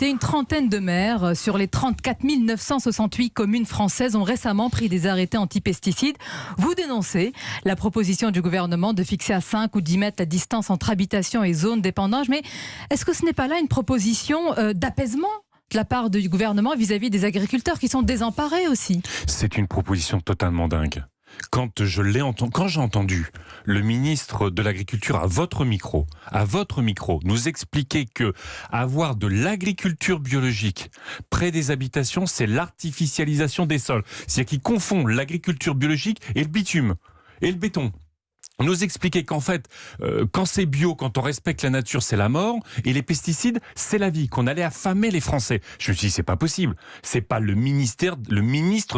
Une trentaine de maires sur les 34 968 communes françaises ont récemment pris des arrêtés anti-pesticides. Vous dénoncez la proposition du gouvernement de fixer à 5 ou 10 mètres la distance entre habitation et zone d'épandage. Mais est-ce que ce n'est pas là une proposition d'apaisement de la part du gouvernement vis-à-vis des agriculteurs qui sont désemparés aussi? C'est une proposition totalement dingue. Quand j'ai entendu le ministre de l'Agriculture à votre micro, nous expliquer que avoir de l'agriculture biologique près des habitations, c'est l'artificialisation des sols. C'est-à-dire qu'il confond l'agriculture biologique et le bitume et le béton. Nous expliquer qu'en fait, quand c'est bio, quand on respecte la nature, c'est la mort, et les pesticides, c'est la vie, qu'on allait affamer les Français. Je me suis dit, c'est pas possible. C'est pas le ministre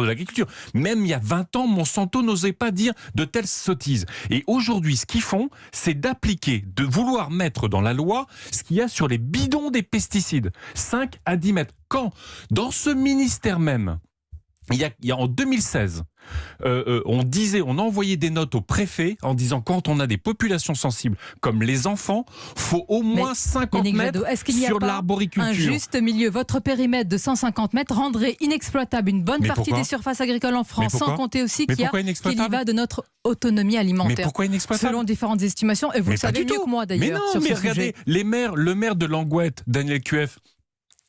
de l'Agriculture. Même il y a 20 ans, Monsanto n'osait pas dire de telles sottises. Et aujourd'hui, ce qu'ils font, c'est d'appliquer, de vouloir mettre dans la loi ce qu'il y a sur les bidons des pesticides. 5 à 10 mètres. Quand, dans ce ministère même, il y a en 2016, on envoyait des notes au préfet en disant quand on a des populations sensibles comme les enfants, faut au moins 50 mètres sur l'arboriculture. Un juste milieu. Votre périmètre de 150 mètres rendrait inexploitable une bonne partie des surfaces agricoles en France, sans compter aussi qu'il y va de notre autonomie alimentaire. Mais pourquoi inexploitable? Selon différentes estimations, et vous le savez mieux que moi d'ailleurs. Mais non, regardez, le maire de Langouette, Daniel Cueff,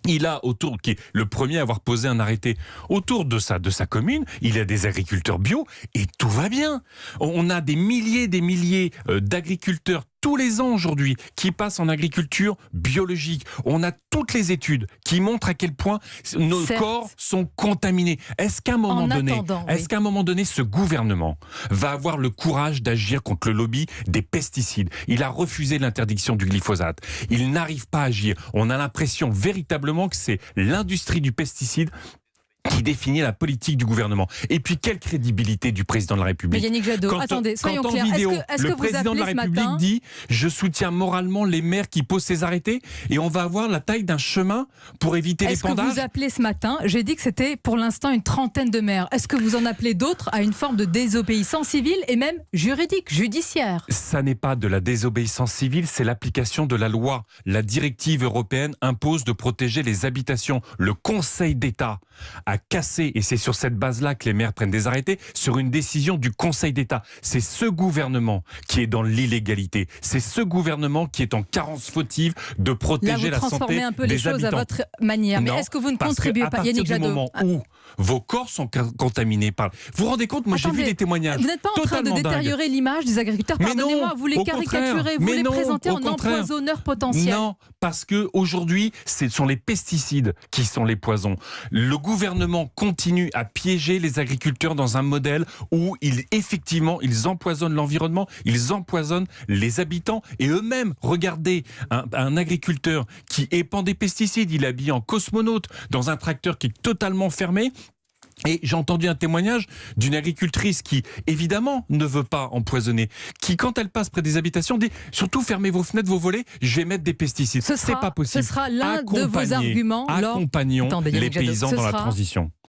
il a qui est le premier à avoir posé un arrêté autour de sa commune, il a des agriculteurs bio et tout va bien. On a des milliers d'agriculteurs tous les ans aujourd'hui qui passent en agriculture biologique. On a toutes les études qui montrent à quel point nos corps sont contaminés. Est-ce qu'à un moment donné, ce gouvernement va avoir le courage d'agir contre le lobby des pesticides? Il a refusé l'interdiction du glyphosate. Il n'arrive pas à agir. On a l'impression véritablement que c'est l'industrie du pesticide qui définit la politique du gouvernement. Et puis, quelle crédibilité du président de la République? Mais Yannick Jadot, attendez, soyons clairs. Est-ce que le président de la République dit « Je soutiens moralement les maires qui posent ces arrêtés et on va avoir la taille d'un chemin pour éviter l'épandage ». Est-ce que vous appelez ce matin, j'ai dit que c'était pour l'instant une trentaine de maires. Est-ce que vous en appelez d'autres à une forme de désobéissance civile et même juridique, judiciaire? Ça n'est pas de la désobéissance civile, c'est l'application de la loi. La directive européenne impose de protéger les habitations. Le Conseil d'État a cassé, et c'est sur cette base-là que les maires prennent des arrêtés, sur une décision du Conseil d'État. C'est ce gouvernement qui est dans l'illégalité. C'est ce gouvernement qui est en carence fautive de protéger la santé des habitants. Là, vous transformez un peu les choses à votre manière. Mais est-ce que vous ne contribuez pas, Yannick Jadot? À partir du moment où vos corps sont contaminés par... Vous vous rendez compte? Moi, j'ai vu des témoignages. Vous n'êtes pas en train de détériorer l'image des agriculteurs? Pardonnez-moi, vous les caricaturez, vous les présentez en empoisonneurs potentiels. Non, parce qu'aujourd'hui, ce sont les pesticides qui sont les poisons. Le gouvernement continue à piéger les agriculteurs dans un modèle où effectivement, ils empoisonnent l'environnement, ils empoisonnent les habitants et eux-mêmes. Regardez, un agriculteur qui épand des pesticides, il est habillé en cosmonaute dans un tracteur qui est totalement fermé. Et j'ai entendu un témoignage d'une agricultrice qui, évidemment, ne veut pas empoisonner, qui, quand elle passe près des habitations, dit « Surtout, fermez vos fenêtres, vos volets, je vais mettre des pesticides ». C'est pas possible. Ce sera l'un de vos arguments. Accompagnons les paysans dans la transition.